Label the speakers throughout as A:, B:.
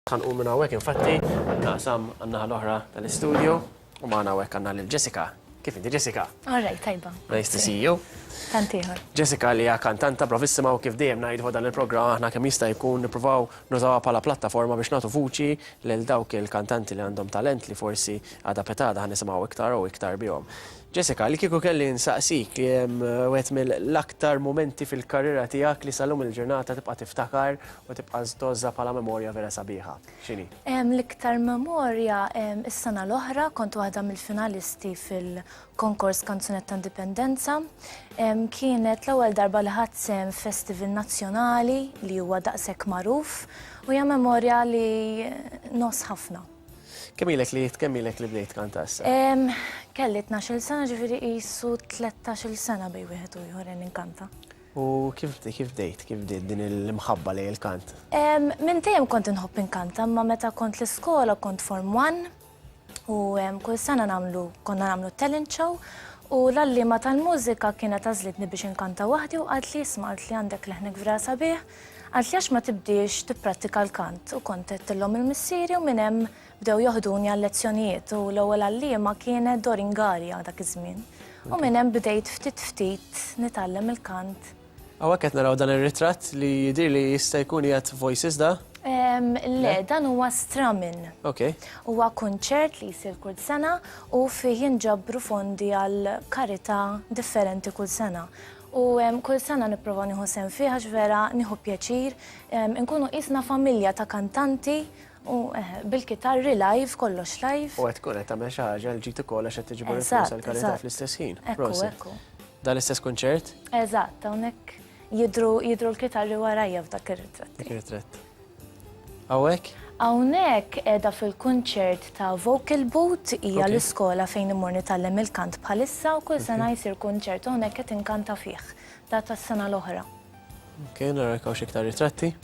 A: Ħanqu minn hawnhekk infatti naqsam għan-naħa l-oħra tal-istudio u magħna hawnhekk għandna lil Jessica. Kif inti Jessica?
B: All right, tajba.
A: Nice to see you.
B: Tantieħor.
A: Jessica li hija kantanta bravissima u kif dejjem ngħidu dan il-programm aħna kemm jista' jkun nippruvaw nużawha bħala plattaforma biex nagħtu vuċi lil dawk il-kantanti li għandhom talent li forsi għadha petada ħan nisimgħu iktar u iktar bihom. Jessica, li kieku kelli nsaqsik li hemm wieħed mill-aktar momenti fil-karriera tiegħek li sal-lum il-ġurnata tibqa' tiftakar u tibqa' żdozza bħala memorja vera sabiħa. X'inhi?
B: L-iktar memorja is-sena l-oħra kont waħda mill-finalisti fil-konkors Kanzunetta Indipendenza. Kienet l-ewwel darba li ħadd sehem festival nazzjonali li huwa daqshekk magħruf u hija memorja li nos ħafna.
A: Kemm ilek li bdejt kanta issa?
B: Kelli 12 sena ġifieri qisu 13 sena bej wieħed u ieħor inkanta.
A: U kif bdejt din il-mħabba lejn il-kant?
B: Minn dejjem kont inħobb inkanta, imma meta kont l-iskola kont Form 1 u kull sena konna nagħmlu talent show u l-allima tal-mużika kienet għażlitni biex inkanta waħdi u qalt li isma' qalt li għandek leħnek vera sabiħ, qalt li għax ma tibdiex tipprattika l-kant u kont qedtilhom il-missieri u minn hemm bdew joħduni għal-lezzjonijiet u l-ewwel għalliema kienet Doringarja dak iż-żmien. U minn hemm bdejt ftit nitgħallem il-kant.
A: Hawnhekk qed naraw dan ir-ritratt li jidher li jista' jkun qiegħed Voices da?
B: Le, dan huwa Stramin.
A: Okay.
B: Huwa kunċert li jsir kull sena u fih jinġabru fondi għal karità differenti kull sena. U kull sena nipprova nieħu sehem fiha vera nieħu pjaċir, inkunu qisna familja ta' kantanti u bil-kitarri live, kollox live.
A: U qed tkun qed tagħmel xi ħaġa li ġid ukoll għax qed tiġbor il-flus għall-karità fl-istess ħin.
B: Ekku.
A: Dan l-istess kunċert?
B: Eżatt, hawnhekk jidhru l-kitarri warajja f'dak ir-ritratt.
A: Dik ir-ritratt. Hawnhekk?
B: Hawnhekk qiegħda fil-kunċert ta' Vocal Boot hija l-iskola fejn immur nitgħallem il-kant bħalissa u kull sena jsir kunċert u hawnhekk qed inkanta fih ta' tas-sena l-oħra.
A: Okej, narak hawn xi iktar ritratti.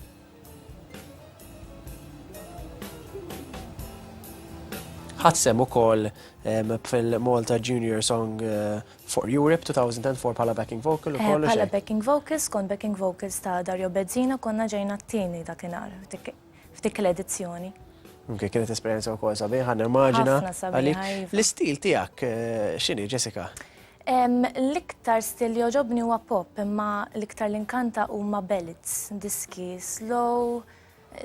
A: Ħadsem ukoll fil-Malta Junior Song for Europe 2004 bħala backing vocal ukoll.
B: Bħala backing vocals, kont backing vocals ta' Dario Bezzina konna ġejna t-tieni dakinhar f'dik l-edizzjoni. Kienet
A: esperjenza wkoll sabiħa, nimmaġina.
B: Ħafna sabiħa.
A: L-istil tiegħek x'inhi, Jessica?
B: L-iktar stil li joġobni huwa pop, imma l-iktar li nkanta huma ballads, diski slow,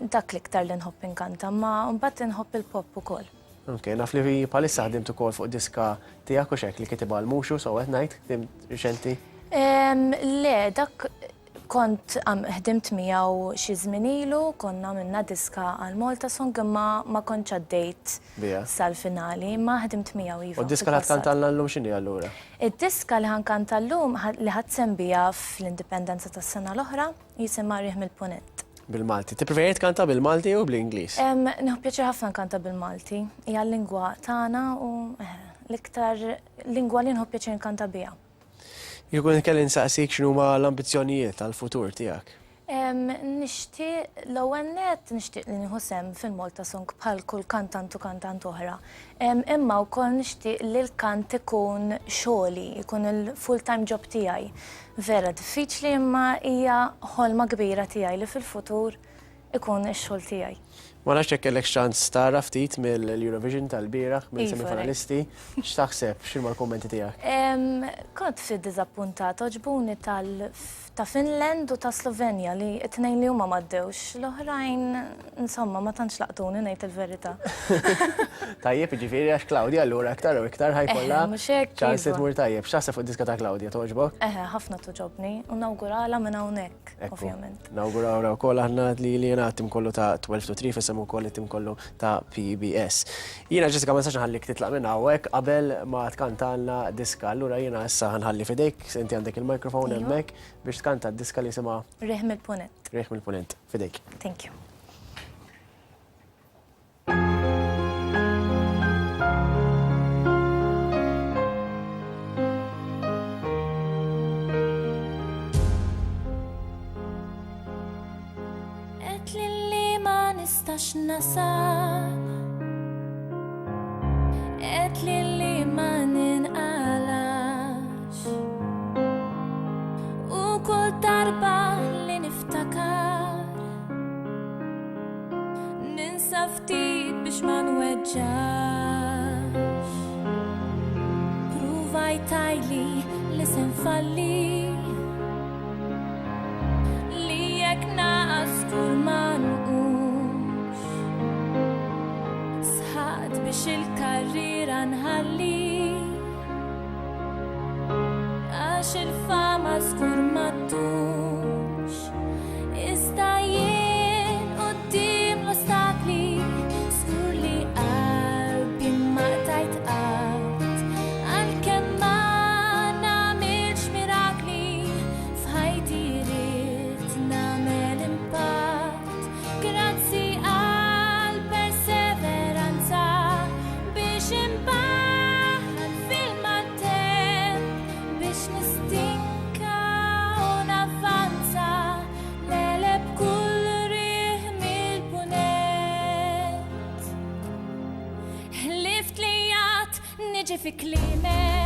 B: dak l-iktar li nħobb inkanta, ma mbagħad inħobb il-pop ukoll.
A: Naf li bħalissa ħdimt ukoll fuq diska tiegħek u xek li kitibha l-Muxu so qed ngħid ħdimt riċenti?
B: Le, dak kont ħdimt miegħu xi żmien ilu, konna minna diska għal Malta Song imma ma kontx għaddejt sal-finali, ma ħdimt miegħu iva.
A: U d-diska li ħadkantallna llum x'inhi allura?
B: Id-diska li ħankanta llum li ħadsem biha fl-indipendenza tas-sena l-oħra jisimha Riħ Mil-Punent.
A: Bil-Malti. Tippreferi tkanta bil-Malti u bl-Ingliż?
B: Nieħu pjaċir ħafna nkanta bil-Malti. Hija l-lingwa tagħna u l-iktar lingwa li nħobb pjaċir nkanta biha.
A: Jkun kelli nsaqsik x'inhuma l-ambizzjonijiet tal-futur tiegħek?
B: Nixtieq l-ewwel nett nixtieq li nieħu sehem fil-Malta Song bħal kull kantant u kantant oħra. Imma wkoll nixtieq li l-kant ikun xogħli, ikun il-full-time job tiegħi. Vera diffiċli imma hija ħolma kbira tiegħi li fil-futur ikun ix-xogħol tiegħi.
A: Ma nafx jekk kellek ċans tara ftit mill-Eurovision tal-bieraħ mill-semifinalisti, x'taħseb x'inhuma l-kummenti tiegħek?
B: Kont ftit diżappuntat, oġbuni ta' Finland u ta' Slovenja li t-tnejn li huma m'għaddewx, l-oħrajn insomma ma tantx laqtuni ngħid il-verità.
A: Tajjeb, jiġifieri għax Klawdja allura iktar u iktar ħajkollha ċans tmur tajjeb. X'taħseb fuq id-diska ta' Klawdja toġbok?
B: Ħafna toġobni u nawgurala minn hawnhekk, ovvjament.
A: Nawgurawra wkoll aħna li jiena tim kollu ta' 12-to-3 fisem ukoll it-tim kollu ta' PBS. Jiena Jessica ma nistax nħallik titlaq minn hawnhekk qabel ma tkantalna diska. Allura jiena issa ħanħalli fidejk, inti għandek il-mikrofon hemmhekk biex tkanta d-diska li jisimha
B: Riħ Mil-Punent.
A: Riħ Mil-Punent, fidejk.
B: Thank you. Nistax nasal qed li ma ninqalax u kull darba li niftakar
C: issa ftit biex ma nweġġax. Pruvajtajli li se nfalli, li jekk naqas kull ma nqumx. Sħaqt biex il-karriera nħalli, għax il-fama skur ma ddumx. Iżda jien qudiem l-ostakli, skur li qalbi ma tajt qatt. Għalkemm ma nagħmilx mirakli, f'ħajti rrid nagħmel impatt. Grazzi għal perseveranza biex imbaħħal fil-maltemp, biex nistinka u navvanza leleb kull riħ mil-punent. Lift li jgħat niġi fi klimek,